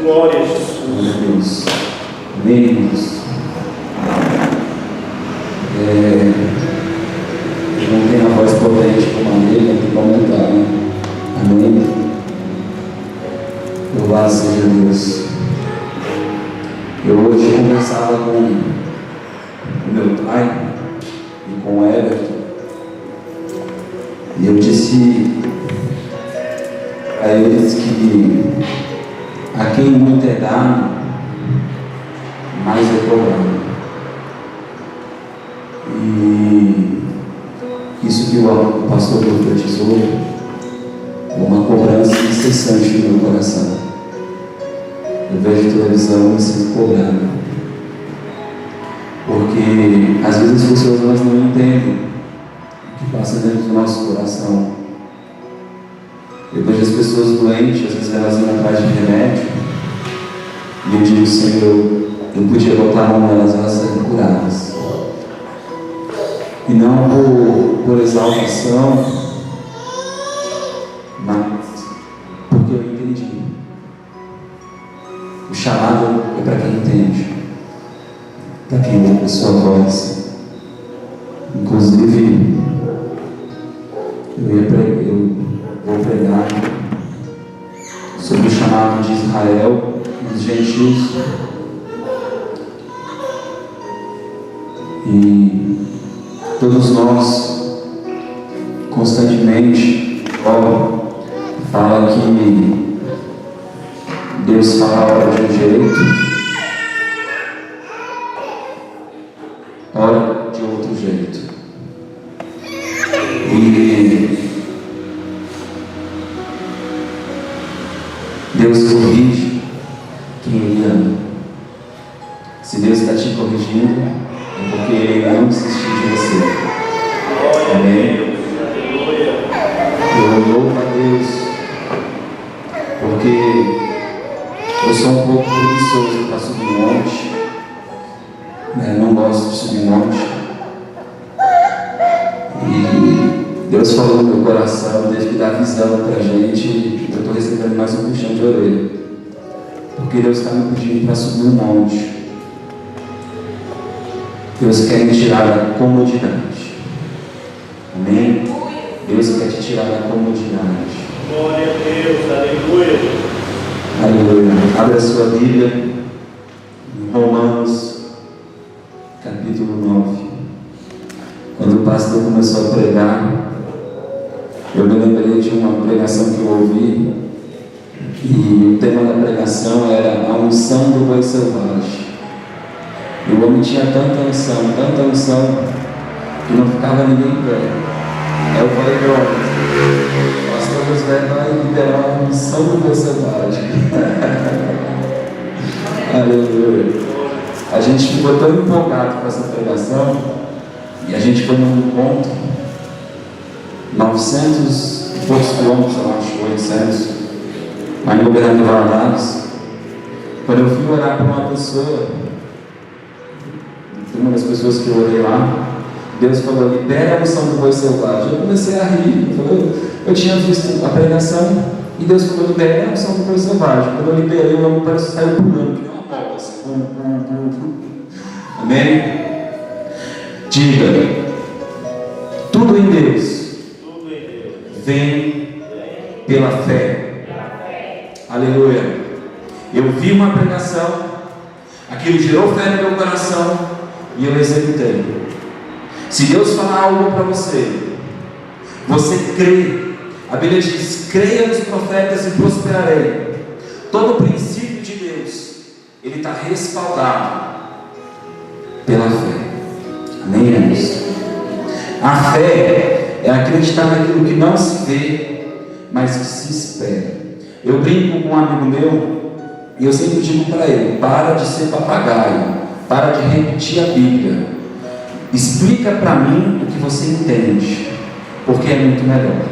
Glória a Jesus. Glória a Deus. Amém, irmãos? Eu não tenho a voz potente como a dele, tem que aumentar, né? Amém? Louvado seja Deus. Eu hoje conversava com o meu pai e com o Everton, e eu disse a eles que a quem muito é dado, mais é cobrado. E isso que o pastor profetizou é uma cobrança incessante no meu coração. Eu vejo televisão e sinto cobrado, porque às vezes as pessoas elas não entendem o que passa dentro do nosso coração. Eu vejo as pessoas doentes, às vezes elas indo atrás de remédio, e eu digo: Senhor, eu podia botar a mão nelas, elas serem curadas. E não por exaltação, mas porque eu entendi. O chamado é para quem entende, para quem ouve a sua voz. Inclusive, eu vou pregar sobre o chamado de Israel e dos gentios. E todos nós, constantemente, fala que Deus fala de um jeito, ora de outro jeito. E Deus corrige quem Ele ama. Se Deus está te corrigindo, é porque Ele não desistiu de você. Amém? Eu louvo a Deus, porque eu sou um pouco preguiçoso para subir um monte, não gosto de subir um monte. E Deus falou no meu coração, desde que dá visão para a gente, eu estou recebendo mais um puxão de orelha, porque Deus está me pedindo para subir um monte. Deus quer me tirar da comodidade. Amém? Deus quer te tirar da comodidade. Glória a Deus, aleluia. Aleluia. Abre a sua Bíblia em Romanos, capítulo 9. Quando o pastor começou a pregar, eu me lembrei de uma pregação que eu ouvi, e o tema da pregação era a unção do boi selvagem. E o homem tinha tanta unção, que não ficava ninguém em pé. Aí eu falei: o pastor José vai liberar a unção do boi selvagem. Aleluia. A gente ficou tão empolgado com essa pregação, e a gente foi num encontro, 900 e poucos quilômetros, eu acho, 800, lá em Governador Valadares. Quando eu fui orar para uma pessoa, uma das pessoas que eu orei lá, Deus falou: libera a unção do boi selvagem. Eu comecei a rir. Eu tinha visto a pregação e Deus falou: libera a unção do boi selvagem. Quando eu liberei, o homem parece que saiu pulando, que nem uma bola assim. Amém? Diga: tudo em Deus vem pela fé. Aleluia. Eu vi uma pregação, aquilo gerou fé no meu coração e eu executei. Se Deus falar algo para você, você crê. A Bíblia diz: creia nos profetas e prosperarei. Todo princípio de Deus, ele está respaldado pela fé. Amém, irmãos? A fé é acreditar naquilo que não se vê, mas que se espera. Eu brinco com um amigo meu, e eu sempre digo para ele: para de ser papagaio, para de repetir a Bíblia, explica para mim o que você entende, porque é muito melhor.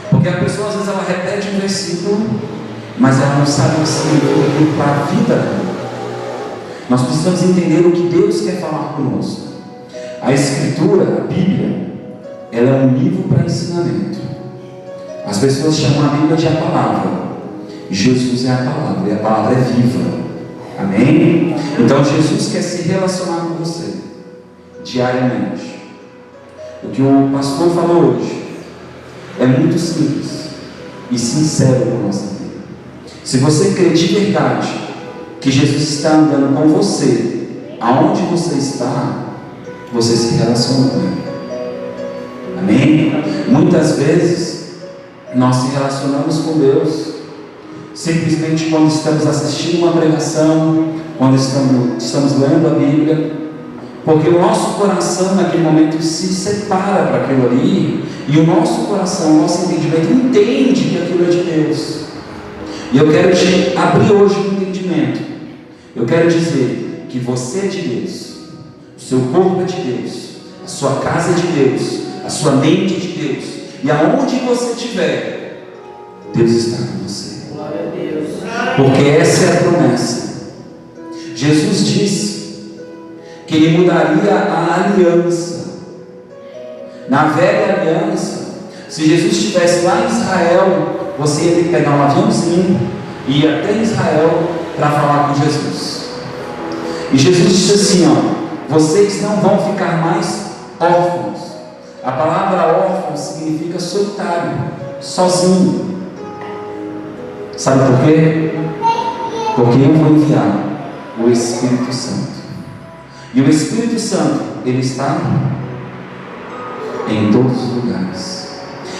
Porque a pessoa às vezes ela repete um versículo, mas ela não sabe o que significa para a vida dela. Nós precisamos entender o que Deus quer falar conosco. A Escritura, a Bíblia, ela é um livro para ensinamento. As pessoas chamam a Bíblia de a palavra. Jesus é a palavra, e a palavra é viva. Amém? Então Jesus quer se relacionar com você diariamente. O que o pastor falou hoje é muito simples e sincero para a nossa vida. Se você crê de verdade que Jesus está andando com você, aonde você está, você se relaciona com Ele. Amém? Muitas vezes nós se relacionamos com Deus simplesmente quando estamos assistindo uma pregação, quando estamos lendo a Bíblia, porque o nosso coração naquele momento se separa para aquilo ali, e o nosso coração, o nosso entendimento entende que aquilo é de Deus. E eu quero te abrir hoje o entendimento. Eu quero dizer que você é de Deus, o seu corpo é de Deus, a sua casa é de Deus, a sua mente é de Deus, e aonde você estiver, Deus está com você. Glória a Deus. Porque essa é a promessa. Jesus disse que Ele mudaria a aliança. Na velha aliança, se Jesus estivesse lá em Israel, você ia ter que pegar um aviãozinho e ir até Israel para falar com Jesus. E Jesus disse assim: ó, vocês não vão ficar mais órfãos. A palavra órfão significa solitário, sozinho. Sabe por quê? Porque eu vou enviar o Espírito Santo. E o Espírito Santo, ele está em todos os lugares.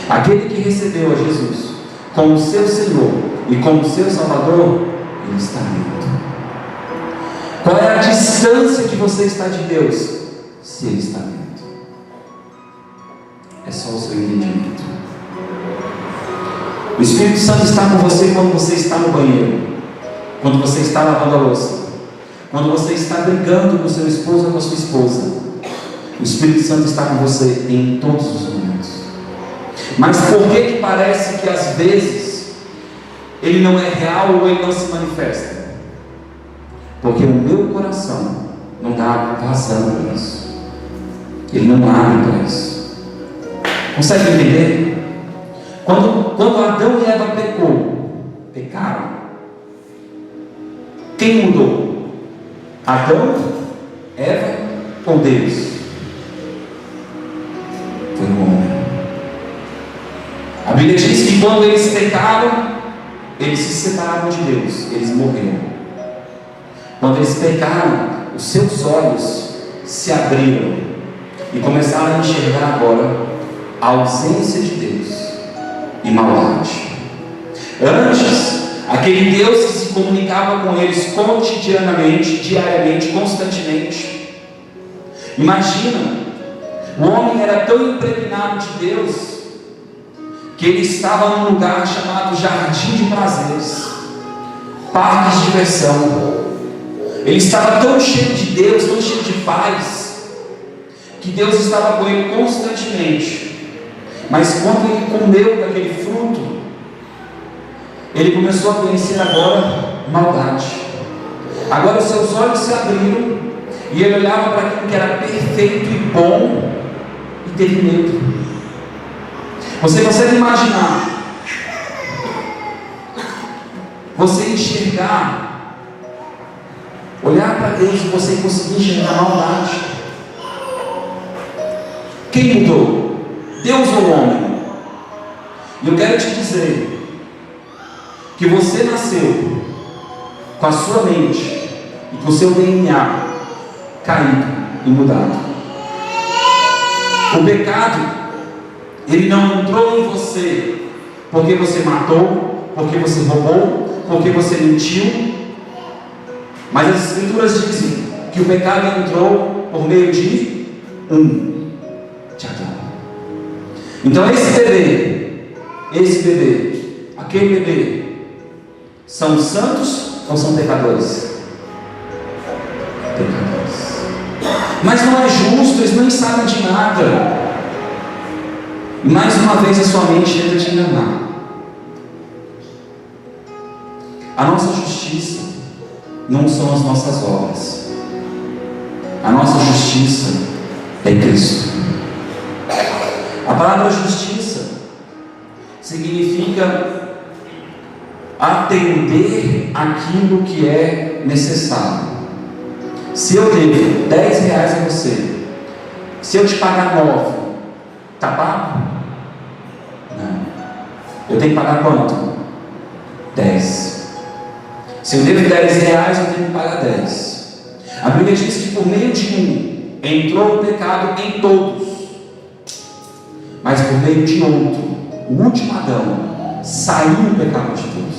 Aquele que recebeu a Jesus como seu Senhor e como seu Salvador, ele está dentro. Qual é a distância que você está de Deus? Se ele está dentro. É só o seu entendimento. O Espírito Santo está com você quando você está no banheiro, quando você está lavando a louça, quando você está brigando com seu esposo ou com a sua esposa. O Espírito Santo está com você em todos os momentos. Mas por que parece que às vezes ele não é real ou ele não se manifesta? Porque o meu coração não dá vazão para isso. Ele não abre para isso. Consegue entender? Quando Adão e Eva pecaram, quem mudou? Adão, Eva ou Deus? Foi o homem. A Bíblia diz que quando eles pecaram, eles se separaram de Deus, eles morreram. Quando eles pecaram, os seus olhos se abriram e começaram a enxergar agora a ausência de Deus e maldade. Antes, aquele Deus que se comunicava com eles cotidianamente, diariamente, constantemente. Imagina, o homem era tão impregnado de Deus que ele estava num lugar chamado jardim de prazeres, parque de diversão. Ele estava tão cheio de Deus, tão cheio de paz, que Deus estava com ele constantemente. Mas quando ele comeu daquele fruto, ele começou a conhecer agora maldade. Agora os seus olhos se abriram e ele olhava para aquilo que era perfeito e bom e teve medo. Você consegue imaginar você enxergar, olhar para Deus e você conseguir enxergar maldade? Quem mudou? Deus ou o homem? E eu quero te dizer que você nasceu com a sua mente e com o seu DNA caído e mudado. O pecado, ele não entrou em você porque você matou, porque você roubou, porque você mentiu, mas as Escrituras dizem que o pecado entrou por meio de Adão. Então esse bebê, aquele bebê, são santos ou são pecadores? Pecadores. Mas não é justo, eles não sabem de nada. E mais uma vez a sua mente tenta te enganar. A nossa justiça não são as nossas obras. A nossa justiça é Cristo. A palavra justiça significa atender aquilo que é necessário. Se eu devo 10 reais a você, se eu te pagar 9, está pago? Não. Eu tenho que pagar quanto? 10. Se eu devo 10 reais, eu tenho que pagar 10. A Bíblia diz que por meio de um entrou o pecado em todos, mas por meio de outro, o último Adão, saiu o pecado de todos.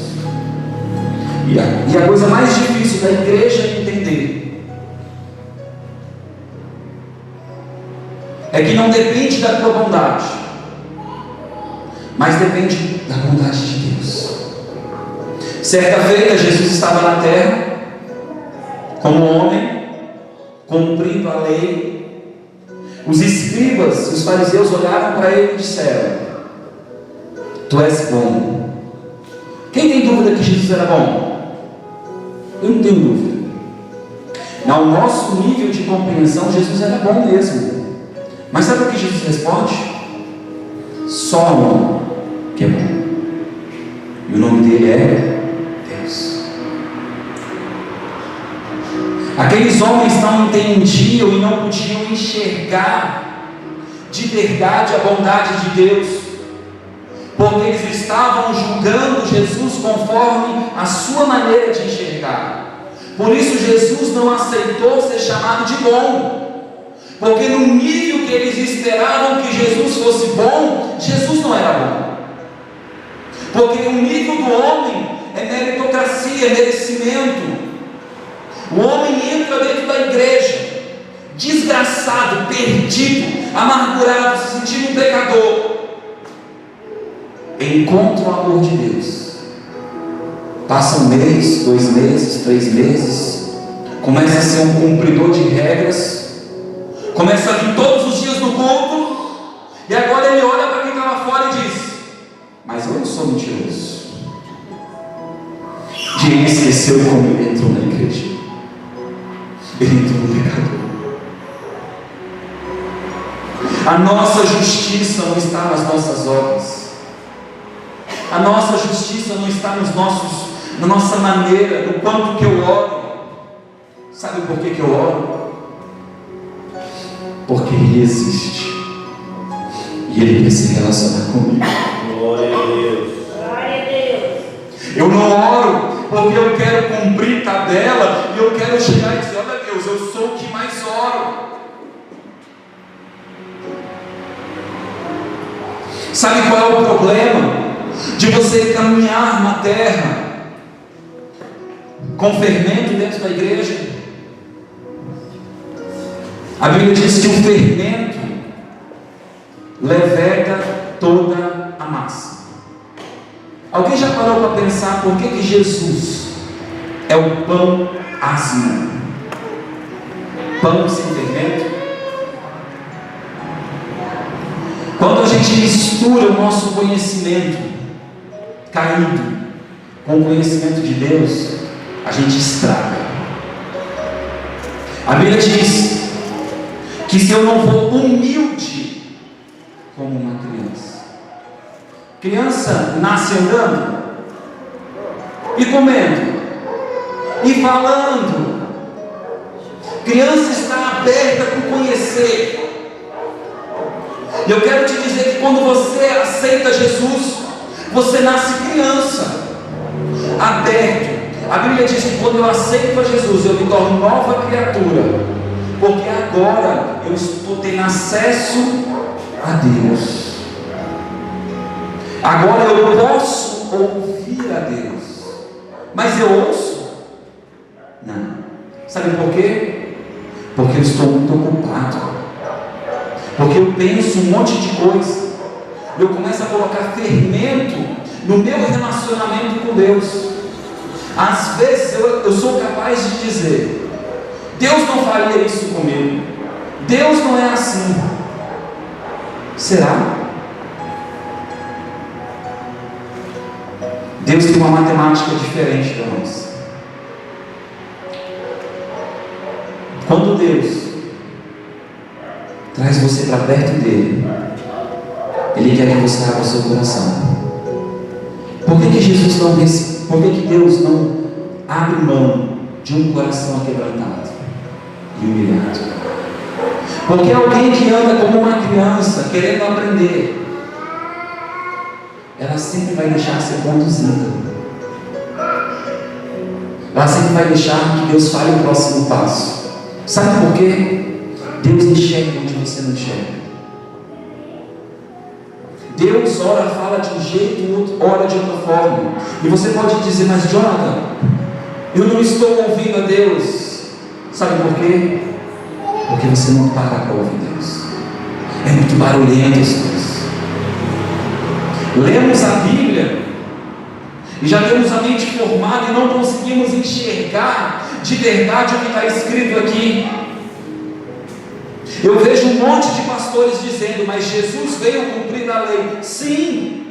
E a coisa mais difícil da igreja é entender é que não depende da tua bondade, mas depende da bondade de Deus. Certa feita, Jesus estava na terra como homem, cumprindo a lei. Os escribas, os fariseus olhavam para ele e disseram: tu és bom. Quem tem dúvida que Jesus era bom? Eu não tenho dúvida. Ao nosso nível de compreensão, Jesus era bom mesmo. Mas sabe o que Jesus responde? Só um que é bom, e o nome dele é Deus. Aqueles homens não entendiam e não podiam enxergar de verdade a bondade de Deus, porque eles estavam julgando Jesus conforme a sua maneira de enxergar. Por isso Jesus não aceitou ser chamado de bom, porque no nível que eles esperavam que Jesus fosse bom, Jesus não era bom. Porque o nível do homem é meritocracia, é merecimento. O homem entra dentro da igreja, desgraçado, perdido, amargurado, se sentindo um pecador. Encontra o amor de Deus. Passa 1 mês, 2 meses, 3 meses, começa a ser um cumpridor de regras, começa a vir todos os dias no culto, e agora ele olha para quem está lá fora e diz: mas eu não sou mentiroso. E ele esqueceu como ele entrou na igreja. Ele entrou no pecador. A nossa justiça não está nas nossas obras. A nossa justiça não está na nossa maneira, no quanto que eu oro. Sabe por que eu oro? Porque Ele existe e Ele quer se relacionar comigo. Glória a Deus. Glória a Deus. Eu não oro porque eu quero cumprir tabela e eu quero chegar e dizer: olha Deus, eu sou o que mais oro. Sabe qual é o problema de você caminhar na terra com fermento dentro da igreja? A Bíblia diz que o fermento leveda toda a massa. Alguém já parou para pensar por que Jesus é o pão asmo? Pão sem fermento? Quando a gente mistura o nosso conhecimento caído com o conhecimento de Deus, a gente estraga. A Bíblia diz que se eu não for humilde como uma criança nasce andando e comendo e falando, criança está aberta para conhecer. E eu quero te dizer que quando você aceita Jesus, você nasce criança, aberto. A Bíblia diz que quando eu aceito a Jesus, eu me torno nova criatura, porque agora eu estou tendo acesso a Deus. Agora eu posso ouvir a Deus. Mas eu ouço? Não. Sabe por quê? Porque eu estou muito ocupado. Porque eu penso um monte de coisa. Eu começo a colocar fermento no meu relacionamento com Deus. Às vezes eu sou capaz de dizer: Deus não faria isso comigo. Deus não é assim. Será? Deus tem uma matemática diferente da nossa. Quando Deus traz você para perto dele, Ele quer que você abra o seu coração. Por que Jesus não por que Deus não abre mão de um coração aquebrantado e humilhado? Porque alguém que anda como uma criança, querendo aprender, ela sempre vai deixar ser conduzida. Ela sempre vai deixar que Deus fale o próximo passo. Sabe por quê? Deus enxerga onde você não enxerga. Deus ora, fala de um jeito, ora de outra forma. E você pode dizer, mas Jonathan, eu não estou ouvindo a Deus. Sabe por quê? Porque você não para para ouvir Deus. É muito barulhento as coisas. Lemos a Bíblia e já temos a mente formada e não conseguimos enxergar de verdade o que está escrito aqui. Eu vejo um monte de pastores dizendo, mas Jesus veio cumprir a lei. Sim,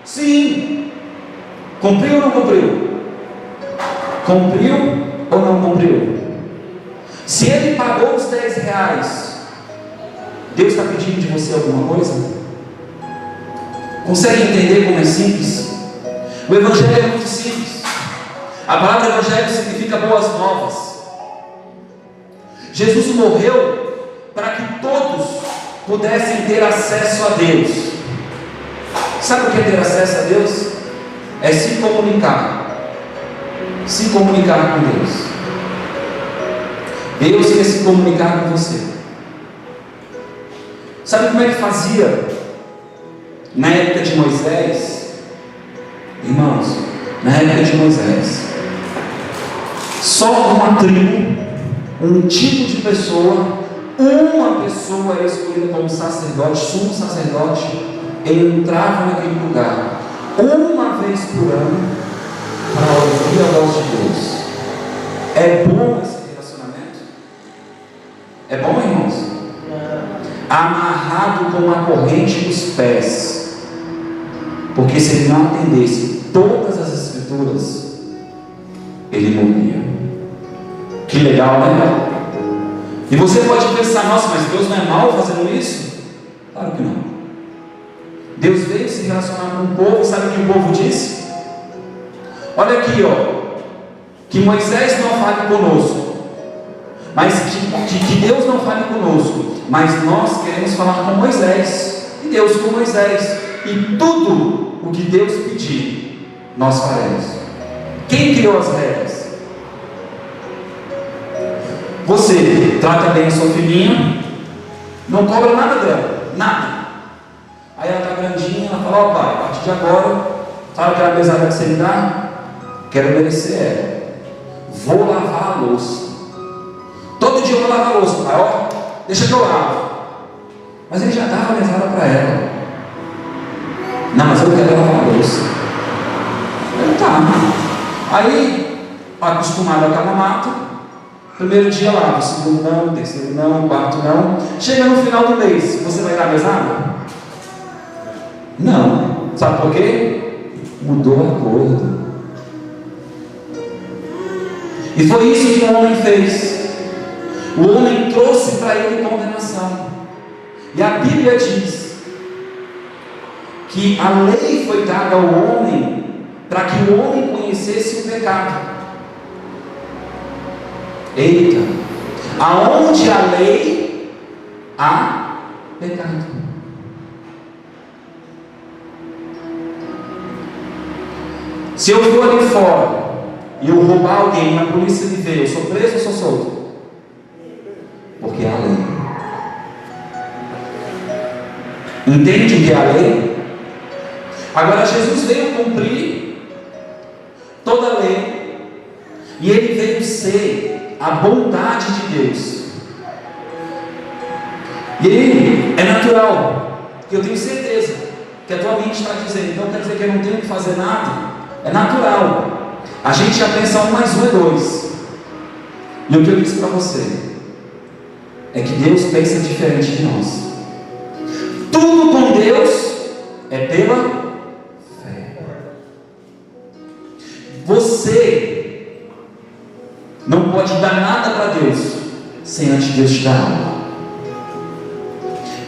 sim. Cumpriu ou não cumpriu? Cumpriu ou não cumpriu? Se ele pagou os 10 reais, Deus está pedindo de você alguma coisa? Consegue entender como é simples? O Evangelho é muito simples. A palavra Evangelho significa boas novas. Jesus morreu para que todos pudessem ter acesso a Deus. Sabe o que é ter acesso a Deus? É se comunicar. Se comunicar com Deus. Deus quer se comunicar com você. Sabe como é que fazia na época de Moisés? Irmãos, na época de Moisés, só uma tribo, um tipo de pessoa, uma pessoa era escolhida como sacerdote, sumo sacerdote, entrava naquele lugar uma vez por ano para ouvir a voz de Deus. É bom esse relacionamento? É bom, irmãos? Amarrado com uma corrente nos pés, porque se ele não atendesse todas as escrituras, ele morria. Que legal, né? E você pode pensar, nossa, mas Deus não é mau fazendo isso? Claro que não. Deus veio se relacionar com o povo. Sabe o que o povo disse? Olha aqui, que Moisés não fale conosco, mas que Deus não fale conosco, mas nós queremos falar com Moisés, e Deus com Moisés, e tudo o que Deus pedir, nós faremos. Quem criou as regras? Você trata bem a sua filhinha, não cobra nada dela, nada. Aí ela está grandinha, ela fala, ó pai, a partir de agora, sabe aquela mesada que você me dá? Quero obedecer ela. Vou lavar a louça. Todo dia eu vou lavar a louça, pai, ó, deixa que eu lavo. Mas ele já dava a mesada para ela. Não, mas eu quero lavar a louça. Aí tá. Aí, acostumado a cama mata. Primeiro dia lava, segundo não, terceiro não, quarto não. Chega no final do mês, você vai dar mesada? Não. Sabe por quê? Mudou a acordo. E foi isso que o homem fez. O homem trouxe para ele condenação. E a Bíblia diz que a lei foi dada ao homem para que o homem conhecesse o pecado. Eita, aonde a lei, há pecado. Se eu for ali fora e eu roubar alguém, a polícia me vê, eu sou preso ou sou solto? Porque há lei. Entende o que é a lei? Agora Jesus veio cumprir toda a lei, e ele veio ser a bondade de Deus. E ele é natural, que eu tenho certeza que a tua mente está dizendo, então quer dizer que eu não tenho que fazer nada? É natural. A gente já pensa 1 mais 1 é 2. E o que eu disse para você é que Deus pensa diferente de nós. Tudo com Deus é pela fé. Você não pode dar nada para Deus sem antes Deus te dar algo.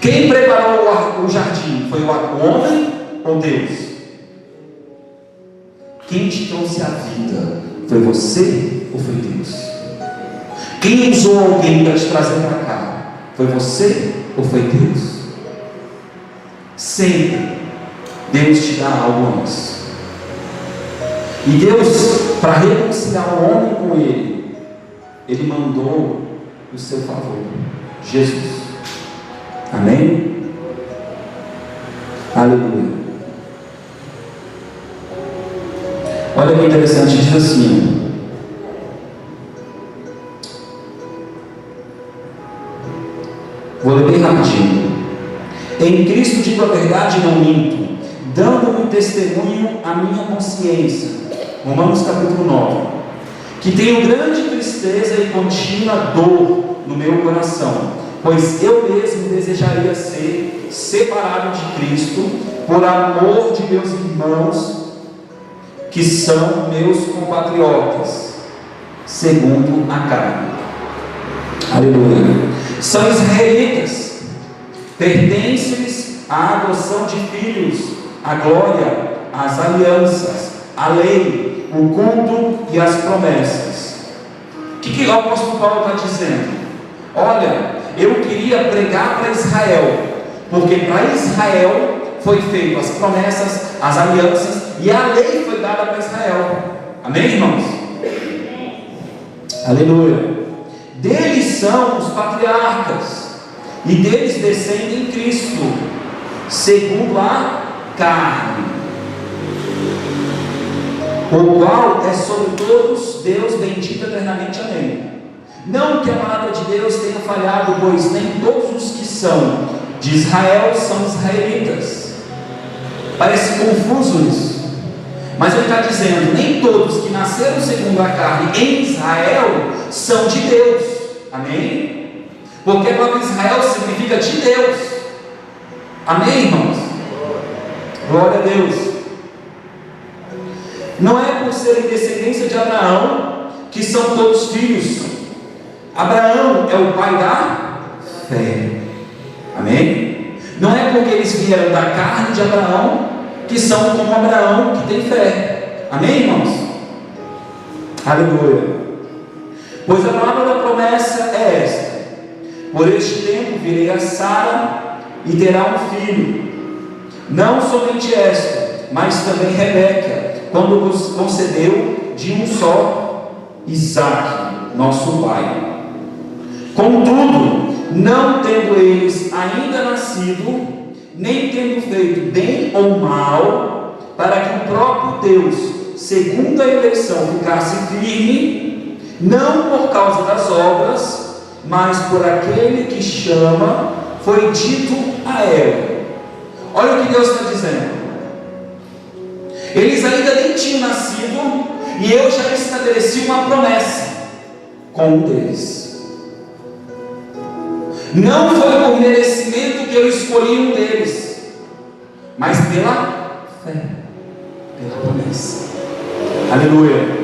Quem preparou o jardim? Foi o homem ou Deus? Quem te trouxe a vida? Foi você ou foi Deus? Quem usou alguém para te trazer para cá? Foi você ou foi Deus? Sempre Deus te dá algo antes. E Deus, para reconciliar o homem com Ele mandou o seu favor, Jesus. Amém? Aleluia. Olha que interessante, diz assim: vou ler bem rapidinho. Em Cristo digo a verdade e não minto, dando-me testemunho à minha consciência. Romanos capítulo 9. Que tenho grande tristeza e contínua dor no meu coração, pois eu mesmo desejaria ser separado de Cristo, por amor de meus irmãos, que são meus compatriotas, segundo a carne. Aleluia. São israelitas, pertencem-lhes à adoção de filhos, a glória, as alianças, a lei, o culto e as promessas. O que o apóstolo Paulo está dizendo? Olha, eu queria pregar para Israel, porque para Israel foi feito as promessas, as alianças, e a lei foi dada para Israel. Amém, irmãos? Aleluia. Deles são os patriarcas, e deles descendem Cristo, segundo a carne, o qual é sobre todos Deus bendito eternamente. Amém. Não que a palavra de Deus tenha falhado, pois nem todos os que são de Israel são israelitas. Parece confuso isso, mas ele está dizendo: nem todos que nasceram segundo a carne em Israel são de Deus. Amém? Porque a palavra Israel significa de Deus. Amém, irmãos? Glória a Deus. Não é por serem descendência de Abraão que são todos filhos. Abraão é o pai da fé. Amém? Não é porque eles vieram da carne de Abraão que são como Abraão, que tem fé. Amém, irmãos? Aleluia. Pois a palavra da promessa é esta: por este tempo virei a Sara e terá um filho. Não somente esta, mas também Rebeca, quando nos concedeu de um só, Isaque, nosso pai. Contudo, não tendo eles ainda nascido, nem tendo feito bem ou mal, para que o próprio Deus, segundo a eleição, ficasse firme, não por causa das obras, mas por aquele que chama, foi dito a ela. Olha o que Deus está dizendo. Eles ainda nem tinham nascido, e eu já estabeleci uma promessa com um deles. Não foi por merecimento que eu escolhi um deles, mas pela fé, pela promessa. Aleluia.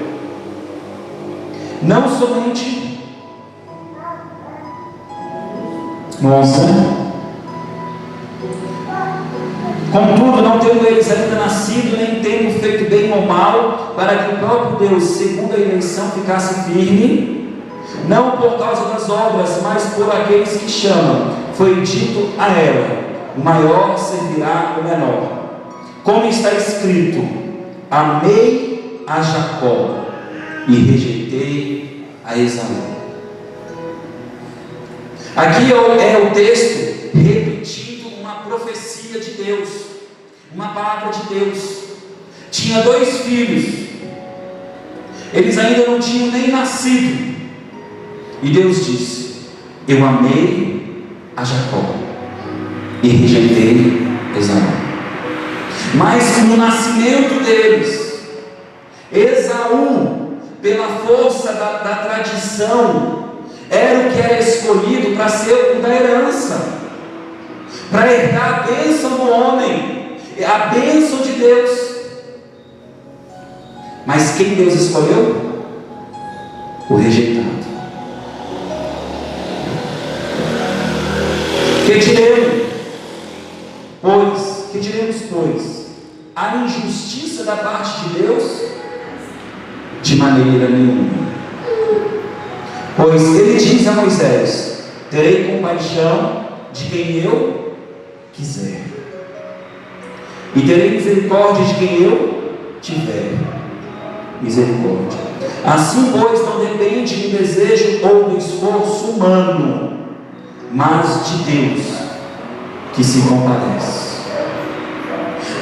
Não somente contudo, não tendo eles ainda nascido, nem tendo feito bem ou mal, para que o próprio Deus, segundo a eleição, ficasse firme, não por causa das obras, mas por aqueles que chamam, foi dito a ela: o maior servirá o menor. Como está escrito: amei a Jacó e rejeitei a Esaú. Aqui é o texto repetindo uma profecia de Deus, uma palavra de Deus. Tinha 2 filhos, eles ainda não tinham nem nascido, e Deus disse: eu amei a Jacó e rejeitei Esaú. Mas no nascimento deles, Esaú, pela força da tradição, era o que era escolhido para ser o da herança, para herdar a bênção do homem, a bênção de Deus. Mas quem Deus escolheu? O rejeitado. Que diremos, pois, a injustiça da parte de Deus? maneira nenhuma. Pois ele diz a Moisés: terei compaixão de quem eu quiser, e terei misericórdia de quem eu tiver misericórdia. Assim, pois, não depende do desejo ou do esforço humano, mas de Deus que se compadece.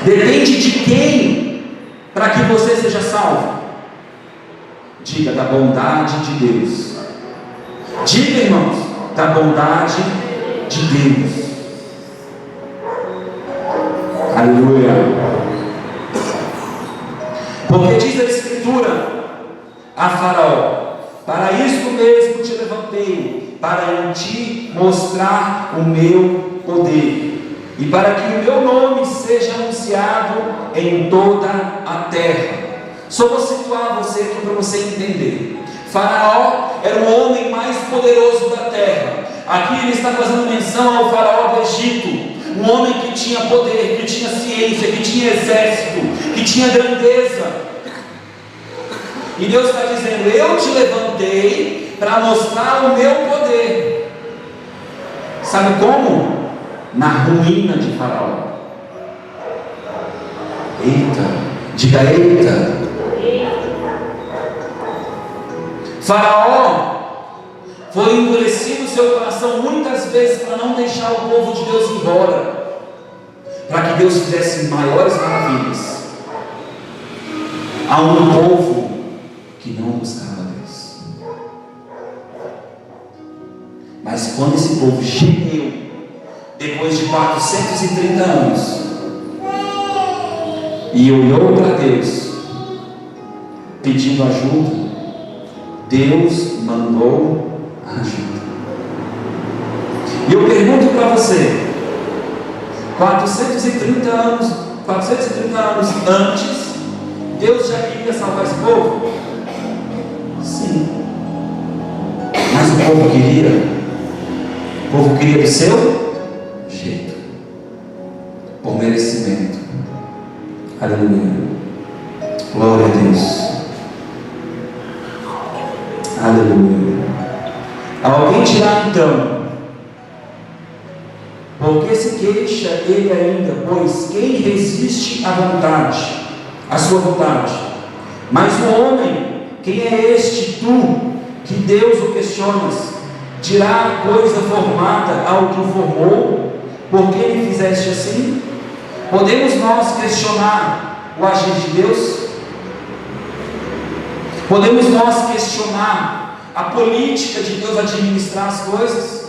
Depende de quem para que você seja salvo? Diga: da bondade de Deus. Diga, irmãos, da bondade de Deus. Aleluia. Porque diz a Escritura a Faraó: para isto mesmo te levantei, para em ti mostrar o meu poder, e para que o meu nome seja anunciado em toda a terra. Só vou situar você aqui para você entender. Faraó era o homem mais poderoso da terra. Aqui ele está fazendo menção ao Faraó do Egito, um homem que tinha poder, que tinha ciência, que tinha exército, que tinha grandeza. E Deus está dizendo: eu te levantei para mostrar o meu poder. Sabe como? Na ruína de Faraó. Eita, diga eita. Faraó foi endurecido o seu coração muitas vezes para não deixar o povo de Deus embora, para que Deus fizesse maiores maravilhas a um povo que não buscava Deus. Mas quando esse povo gemeu, depois de 430 anos, e olhou para Deus pedindo ajuda, Deus mandou ajuda. E eu pergunto para você: 430 anos antes, Deus já queria salvar esse povo? Sim. Mas o povo queria do seu jeito, por merecimento. Aleluia. Glória a Deus. Aleluia. Alguém dirá então: por que se queixa ele ainda? Pois quem resiste à vontade, à sua vontade? Mas o homem, quem é este tu, que Deus o questionas? Dirá coisa formada ao que o formou: por que me fizeste assim? Podemos nós questionar o agir de Deus? Podemos nós questionar a política de Deus administrar as coisas?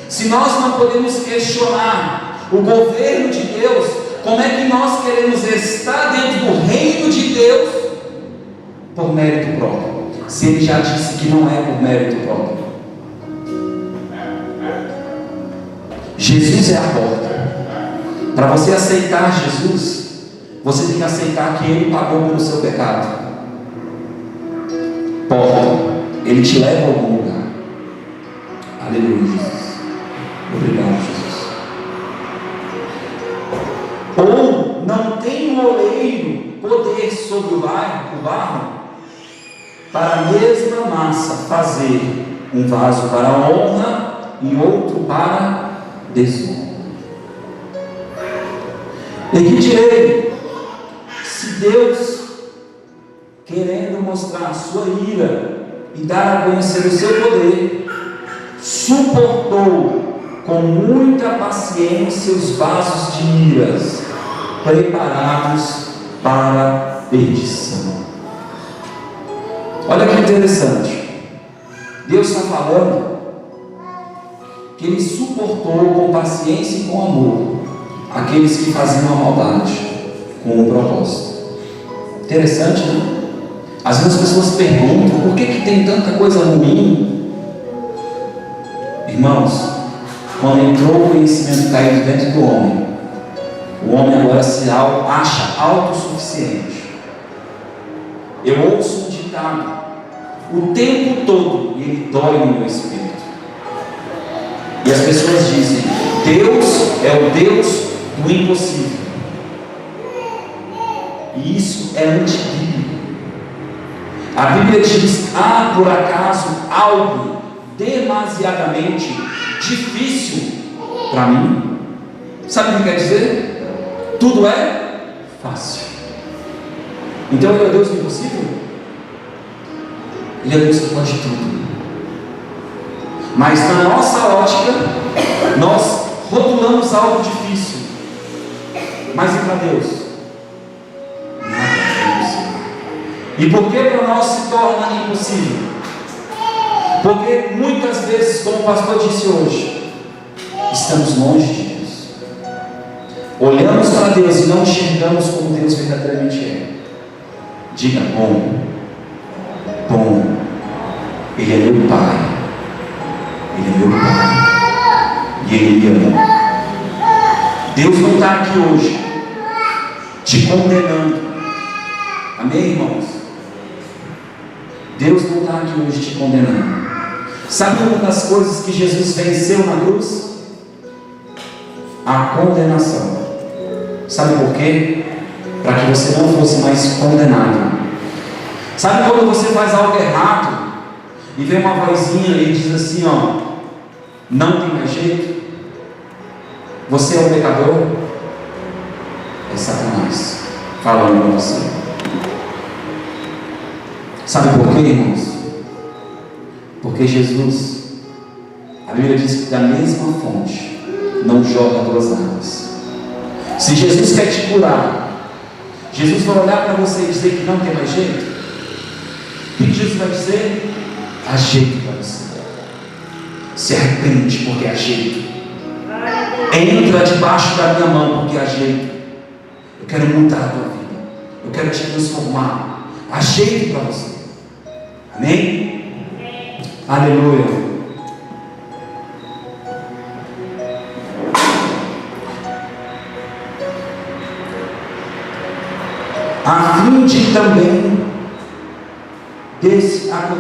Se nós não podemos questionar o governo de Deus, como é que nós queremos estar dentro do reino de Deus por mérito próprio? Se Ele já disse que não é por mérito próprio. Jesus é a porta. Para você aceitar Jesus, você tem que aceitar que Ele pagou pelo seu pecado. Porta, Ele te leva a algum lugar. Aleluia, Jesus. Obrigado, Jesus. Ou não tem o oleiro poder sobre o barro, para a mesma massa fazer um vaso para a honra e outro para desonra. E que direi, se Deus, querendo mostrar a sua ira e dar a conhecer o seu poder, suportou com muita paciência os vasos de iras preparados para perdição. Olha que interessante. Deus está falando que Ele suportou com paciência e com amor aqueles que faziam a maldade com o propósito. Interessante, né? Às vezes as pessoas perguntam: por que tem tanta coisa ruim? Irmãos, quando entrou o conhecimento caído dentro do homem, o homem agora se acha autossuficiente. Eu ouço um ditado o tempo todo e ele dói no meu espírito. E as pessoas dizem: Deus é o Deus do impossível. E isso é antibíblico. A Bíblia diz: há por acaso algo demasiadamente difícil para mim? Sabe o que quer dizer? Tudo é fácil. Então ele é Deus do impossível? Ele é Deus que pode tudo. Mas na nossa ótica, nós rotulamos algo difícil. Mas e para Deus? Nada é impossível. E por que para nós se torna impossível? Porque muitas vezes, como o pastor disse hoje, estamos longe de Deus. Olhamos para Deus e não enxergamos como Deus verdadeiramente é. Diga: bom, bom, Ele é meu Pai, Ele é meu Pai, e Ele me ama. Deus não está aqui hoje te condenando. Amém, irmãos? Deus não está aqui hoje te condenando. Sabe uma das coisas que Jesus venceu na cruz? A condenação. Sabe por quê? Para que você não fosse mais condenado. Sabe quando você faz algo errado e vem uma vozinha e diz assim: ó, não tem mais jeito, você é um pecador? É Satanás falando para você. Sabe por quê, irmãos? Porque Jesus, a Bíblia diz que da mesma fonte não joga duas águas. Se Jesus quer te curar, Jesus vai olhar para você e dizer que não tem mais jeito. O que Jesus vai dizer? Há jeito para você. Se arrepende, porque há jeito. Entra debaixo da minha mão, porque há jeito. Eu quero mudar a tua vida, eu quero te transformar. Há jeito para você. Amém? Aleluia. A fim de também desse a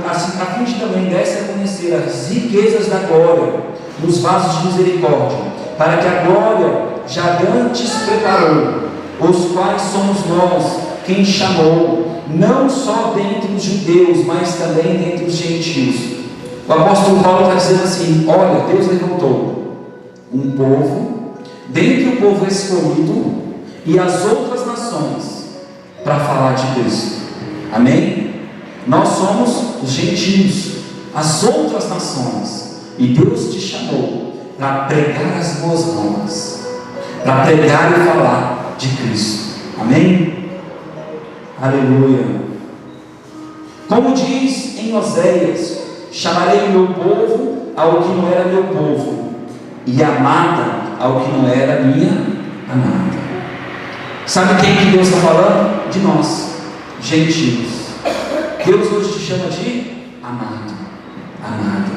conhecer as riquezas da glória nos vasos de misericórdia, para que a glória já antes preparou, os quais somos nós quem chamou, não só dentre os judeus, mas também dentre os gentios. O apóstolo Paulo está dizendo assim: olha, Deus levantou um povo, dentre o povo escolhido e as outras nações, para falar de Cristo. Amém? Nós somos os gentios, as outras nações, e Deus te chamou para pregar as boas novas, para pregar e falar de Cristo. Amém? Aleluia. Como diz em Oséias: chamarei o meu povo ao que não era meu povo, e amada ao que não era minha amada. Sabe quem que Deus está falando? De nós, gentios. Deus hoje te chama de amado, amada.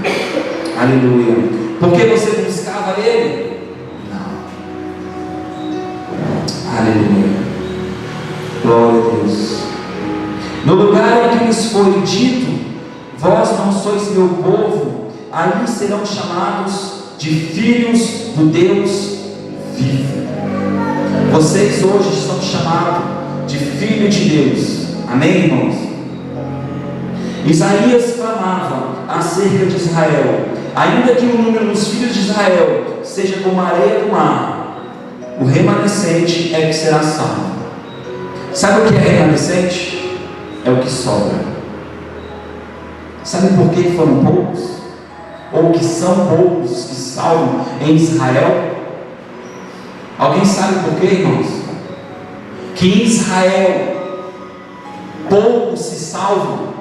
Aleluia. Porque você buscava Ele? Não. Aleluia. Glória a Deus. No lugar em que lhes foi dito: vós não sois meu povo, ali serão chamados de filhos do Deus vivo. Vocês hoje são chamados de filho de Deus. Amém, irmãos? Isaías clamava acerca de Israel: ainda que o número dos filhos de Israel seja como a areia do mar, o remanescente é que será salvo. Sabe o que é remanescente? É o que sobra. Sabe por que foram poucos? Ou que são poucos que salvam em Israel? Alguém sabe por quê, irmãos? Que em Israel poucos se salvam.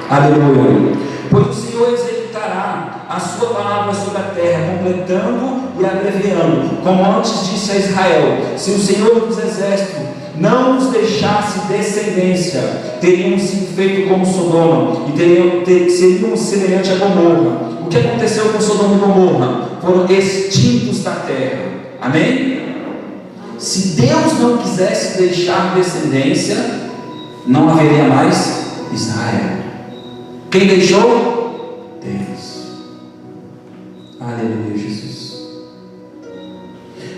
Aleluia. Pois o Senhor executará a sua palavra sobre a terra, completando e abreviando, como antes disse a Israel: se o Senhor dos exércitos não nos deixasse descendência, teríamos sido feito como Sodoma, e seríamos semelhante a Gomorra. O que aconteceu com Sodoma e Gomorra? Foram extintos da terra. Amém? Se Deus não quisesse deixar descendência, não haveria mais Israel. Quem deixou? Deus. Aleluia, Jesus.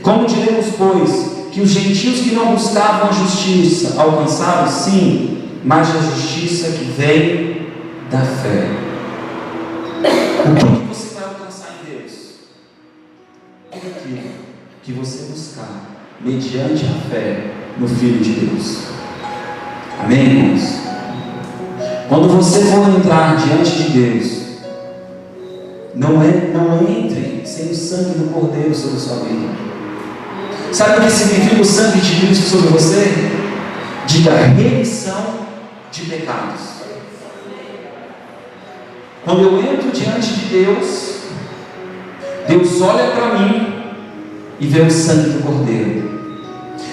Como diremos, pois, que os gentios que não buscavam a justiça alcançaram, sim, mas a justiça que vem da fé. O que você vai alcançar em Deus? Tudo aquilo que você buscar mediante a fé no Filho de Deus. Amém, irmãos? Quando você for entrar diante de Deus, não entre sem o sangue do Cordeiro sobre a sua vida. Sabe o que significa o sangue de Cristo sobre você? Diga remissão de pecados. Quando eu entro diante de Deus, Deus olha para mim e vê o sangue do Cordeiro.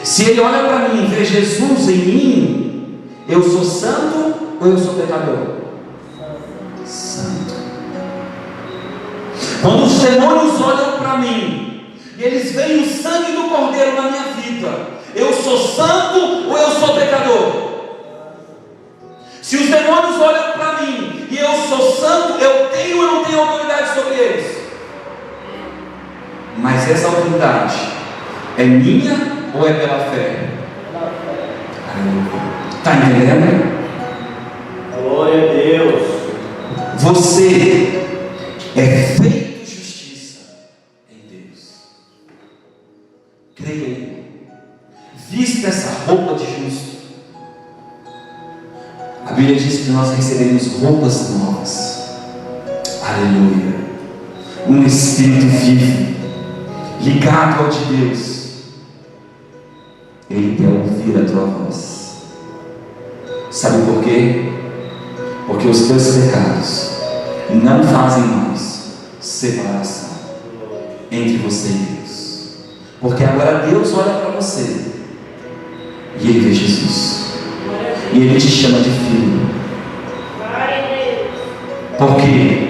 Se Ele olha para mim e vê Jesus em mim, eu sou santo ou eu sou pecador? Santo. Quando os demônios olham para mim e eles veem o sangue do Cordeiro na minha vida, eu sou santo ou eu sou pecador? Se os demônios olham para mim e eu sou santo, eu tenho ou não tenho autoridade sobre eles? Mas essa autoridade é minha ou é pela fé? Está entendendo? Glória a Deus. Você é feito justiça em Deus. Creia em. Vista essa roupa de justo. A Bíblia diz que nós recebemos roupas novas. Aleluia. Um espírito vivo, ligado ao de Deus. Ele quer ouvir a tua voz. Sabe por quê? Porque os teus pecados não fazem mais separação entre você e Deus. Porque agora Deus olha para você e Ele vê Jesus. E Ele te chama de filho. Por quê?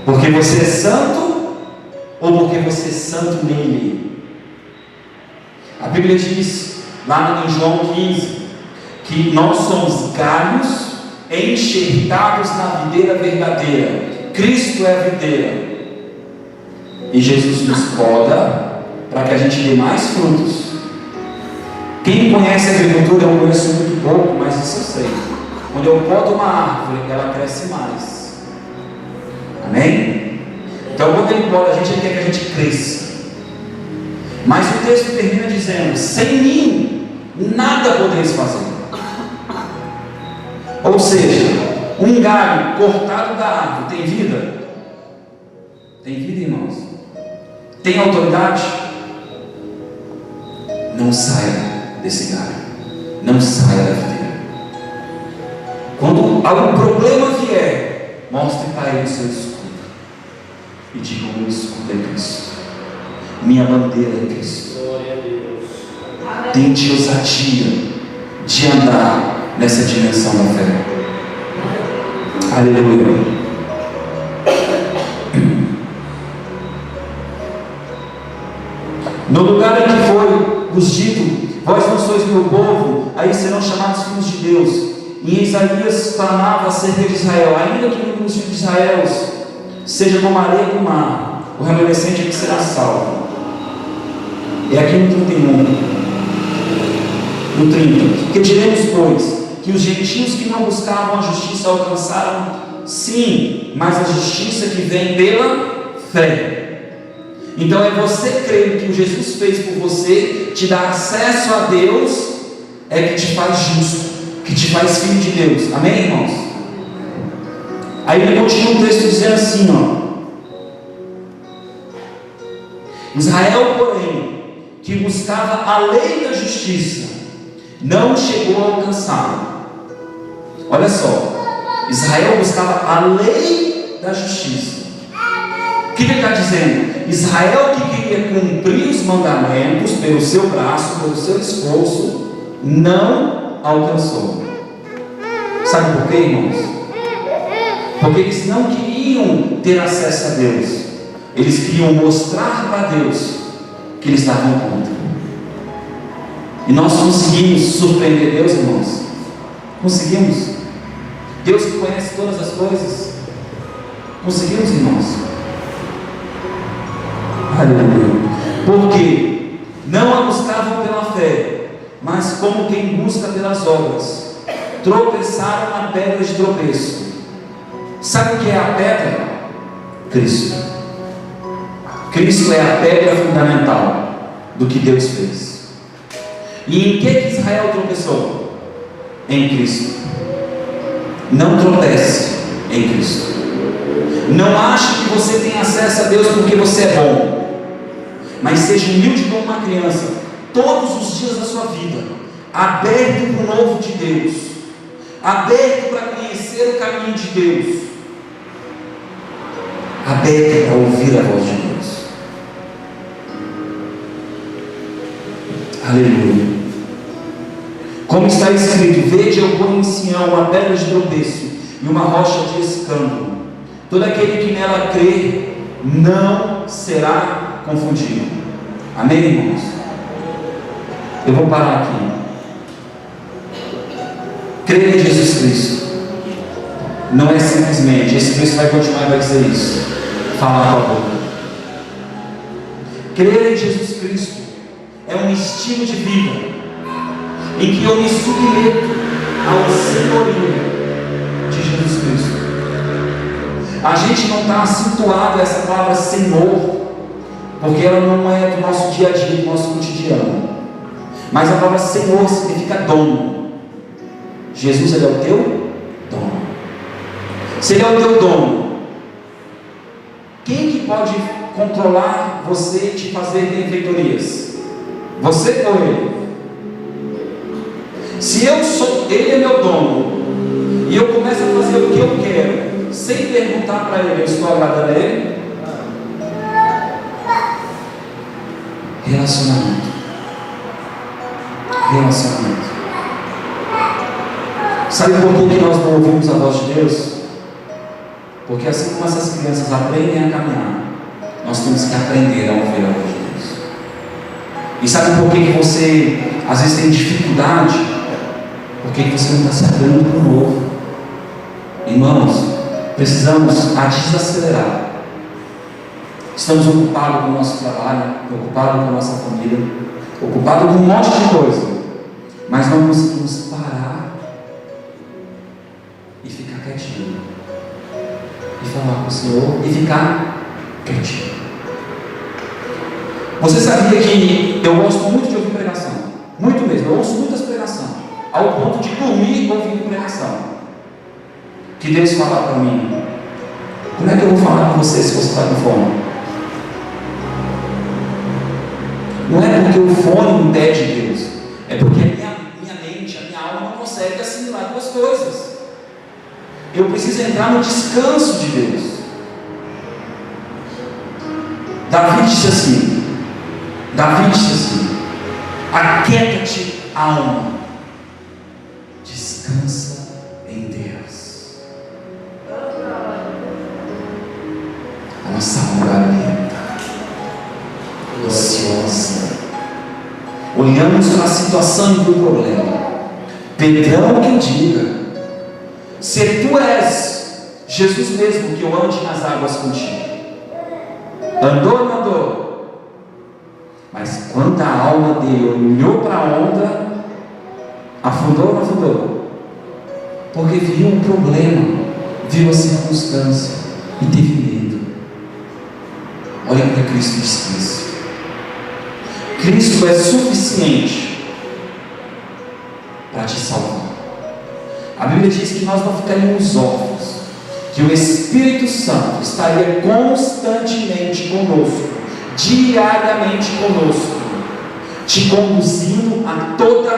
Porque você é santo ou porque você é santo nele? A Bíblia diz lá em João 15 que nós somos galhos enxertados na videira verdadeira. Cristo é a videira e Jesus nos poda para que a gente dê mais frutos. Quem conhece a agricultura, eu conheço muito pouco, mas isso eu sei. Quando eu podo uma árvore, ela cresce mais. Amém? Então quando Ele poda a gente, Ele quer que a gente cresça. Mas o texto termina dizendo: sem mim nada podeis fazer. Ou seja, um galho cortado da árvore tem vida? Tem vida, irmãos? Tem autoridade? Não saia desse galho, não saia da videira. Quando algum problema vier, mostre para Ele o seu escudo e diga: o meu escudo é Cristo, minha bandeira é Cristo. Tente ousadia de andar nessa dimensão da fé. Aleluia. No lugar em que foi vos dito: vós não sois meu povo, aí serão chamados filhos de Deus. E Isaías clamava acerca de Israel: ainda que um dos filhos de Israel seja como a areia do mar, o remanescente é que será salvo. É aqui no 31. No 30, que diremos, pois, que os gentios que não buscavam a justiça alcançaram, sim, mas a justiça que vem pela fé. Então é você crer que o Jesus fez por você, te dá acesso a Deus, é que te faz justo, que te faz filho de Deus. Amém, irmãos? Aí ele continua o texto dizendo assim, Israel, porém, que buscava a lei da justiça, não chegou a alcançá-la. Olha só, Israel buscava a lei da justiça. O que ele está dizendo? Israel, que queria cumprir os mandamentos pelo seu braço, pelo seu esforço, não alcançou. Sabe por quê, irmãos? Porque eles não queriam ter acesso a Deus, eles queriam mostrar para Deus que eles estavam contra. E nós conseguimos surpreender Deus, irmãos? Conseguimos? Deus que conhece todas as coisas. Conseguimos, irmãos? Aleluia. Por quê? não a buscavam pela fé, mas como quem busca pelas obras, tropeçaram na pedra de tropeço. Sabe o que é a pedra? Cristo. Cristo é a pedra fundamental do que Deus fez. E em que Israel tropeçou? Em Cristo. Não tropece em Cristo. Não ache que você tem acesso a Deus porque você é bom, mas seja humilde como uma criança, todos os dias da sua vida, aberto para o novo de Deus, aberto para conhecer o caminho de Deus, aberto para ouvir a voz de Deus. Aleluia. Como está escrito: vede, eu ponho em Sião uma pedra de tropeço e uma rocha de escândalo. Todo aquele que nela crer não será confundido. Amém, irmãos? Eu vou parar aqui. Crer em Jesus Cristo não é simplesmente, esse Cristo vai continuar e vai dizer isso, falar com a boca. Crer em Jesus Cristo é um estilo de vida em que eu me submeto ao senhorio de Jesus Cristo. A gente não está acentuado a essa palavra Senhor, porque ela não é do nosso dia a dia, do nosso cotidiano. Mas a palavra Senhor significa dono. Jesus, Ele é o teu dono. Se Ele é o teu dono, quem que pode controlar você e te fazer benfeitorias? Você ou Ele? Se eu sou, Ele é meu dono, e eu começo a fazer o que eu quero, sem perguntar para Ele, eu estou agradando a Ele? Relacionamento. Sabe por que nós não ouvimos a voz de Deus? Porque assim como essas crianças aprendem a caminhar, nós temos que aprender a ouvir a voz de Deus. E sabe por que você às vezes tem dificuldade? Porque você não está se abrindo para o novo. Irmãos, precisamos desacelerar. Estamos ocupados com o nosso trabalho, ocupados com a nossa família, ocupados com um monte de coisa, mas não conseguimos parar e ficar quietinho, e falar com o Senhor e ficar quietinho. Você sabia que eu gosto muito de ouvir pregação? Muito mesmo, eu ouço muitas pregações, ao ponto de dormir ouvindo pregação. Que Deus fala para mim: como é que eu vou falar com você se você está com fome? Não é porque o fone impede Deus, é porque a minha mente, a minha alma não consegue assimilar duas coisas. Eu preciso entrar no descanso de Deus. Davi disse assim: aquieta-te, alma, descansa em Deus. A nossa alma barulhenta, ansiosa, olhamos para a situação e para o problema. Pedrão que diga: se tu és Jesus mesmo, que eu ande nas águas contigo. Andou ou não andou? Mas quando a alma dele olhou para a onda, afundou ou não afundou? Porque viu um problema, viu a circunstância e teve medo. Olha para Cristo e diz isso. Cristo é suficiente para te salvar. A Bíblia diz que nós não ficaríamos órfãos, que o Espírito Santo estaria constantemente conosco, diariamente conosco, te conduzindo a toda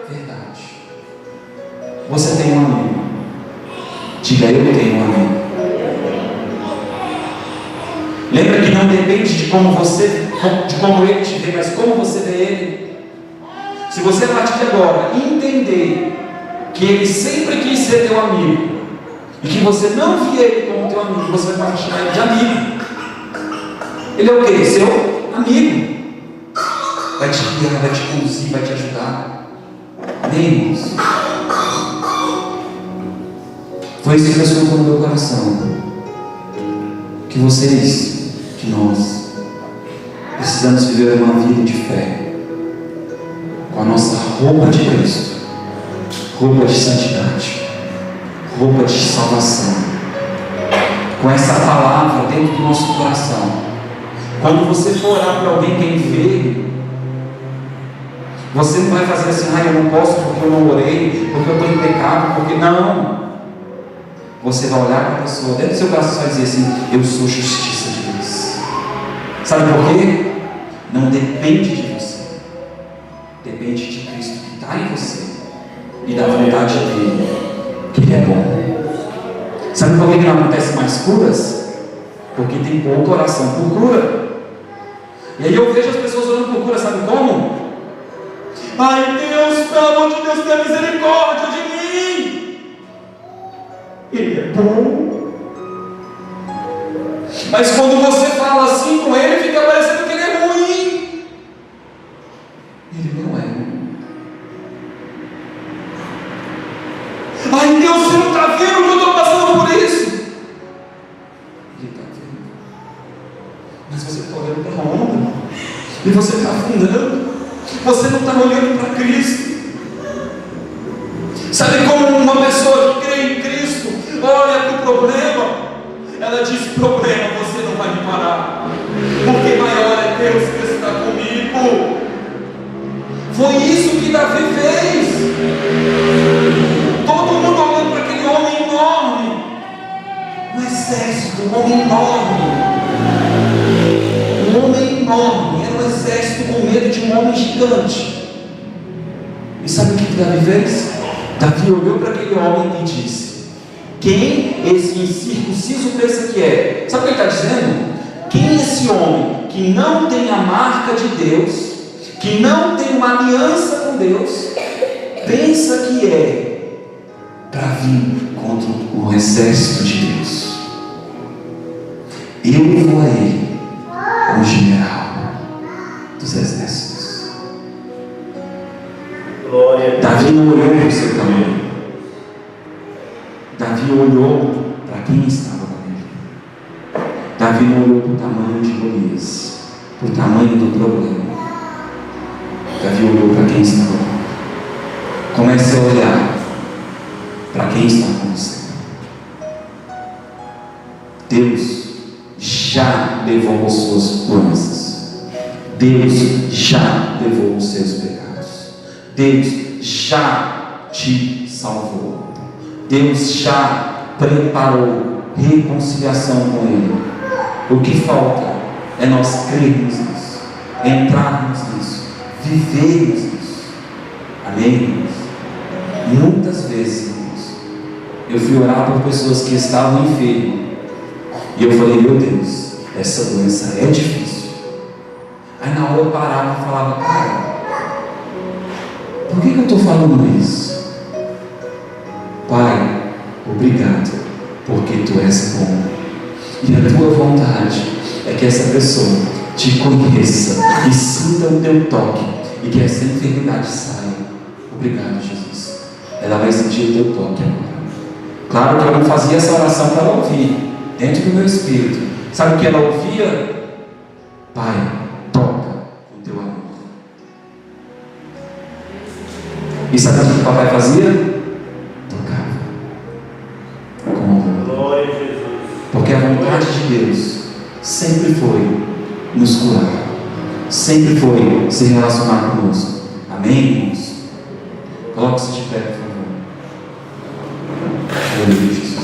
verdade. Você tem um amigo? Diga: eu tenho um amigo. Lembra que não depende de como ele te vê, mas como você vê ele. Se você a partir de agora entender que ele sempre quis ser teu amigo, e que você não via ele como teu amigo, você vai chamar ele de amigo. Ele é o quê? Seu amigo. Vai te guiar, vai te conduzir, vai te ajudar. Amém, irmãos? Foi isso que Deus colocou no meu coração. Que vocês, que nós precisamos viver uma vida de fé. com a nossa roupa de Cristo, roupa de santidade, roupa de salvação, com essa palavra dentro do nosso coração. Quando você for orar para alguém que é enfermo, você não vai fazer assim: eu não posso porque eu não orei, porque eu estou em pecado, porque não. Você vai olhar para a pessoa, dentro do seu coração vai dizer assim: eu sou justiça de Deus. Sabe por quê? Não depende de você, depende de Cristo que está em você e da vontade dele, que ele é bom. Sabe por que não acontece mais curas? Porque tem pouca oração por cura. E aí eu vejo as pessoas orando por cura, sabe como? Ai Deus, pelo amor de Deus, tenha misericórdia de mim. Ele é bom. Mas quando você fala assim com ele, fica parecendo que ele é ruim. Ele não é ruim. Ai Deus, você não está vendo que eu estou passando por isso? Ele está vendo. Mas você está olhando para a onda e você está afundando. Você não está olhando para Cristo. Sabe como uma pessoa que crê em Cristo olha para o problema? Ela diz: problema, você não vai me parar, porque maior é Deus que está comigo. Foi isso que Davi fez. Todo mundo olhando para aquele homem enorme, um exército, um homem enorme. Um homem enorme, era um exército com medo de um homem gigante. E sabe o que Davi fez? Davi olhou para aquele homem e disse: quem esse incircunciso pensa que é? Sabe o que ele está dizendo? Quem esse homem que não tem a marca de Deus, que não tem uma aliança com Deus, pensa que é para vir contra o exército de Deus? Eu vou a ele como general dos exércitos. Davi não olhou para o seu tamanho. Davi olhou para quem estava com ele. Davi não olhou para o tamanho de Golias, para o tamanho do problema. Davi olhou para quem estava com ele. Comece a olhar para quem está com você. Deus já levou as suas doenças. Deus já levou os seus pecados. Deus já te salvou. Deus já preparou reconciliação com Ele. O que falta é nós crermos nisso, entrarmos nisso, vivermos nisso. Amém, irmãos? Muitas vezes, irmãos, eu fui orar por pessoas que estavam enfermas. E eu falei: meu Deus, essa doença é difícil. Aí na hora eu parava e falava: cara, por que eu estou falando isso? Pai, obrigado, porque Tu és bom. E a Tua vontade é que essa pessoa Te conheça e sinta o Teu toque, e que essa enfermidade saia. Obrigado, Jesus. Ela vai sentir o Teu toque agora. Claro que eu não fazia essa oração para ela ouvir, dentro do meu espírito. Sabe o que ela ouvia? Pai, toca com Teu amor. E sabe o que o papai fazia? Porque a vontade de Deus sempre foi nos curar, sempre foi se relacionar conosco. Amém, irmãos? Coloque-se de pé, por favor. Aleluia, Jesus.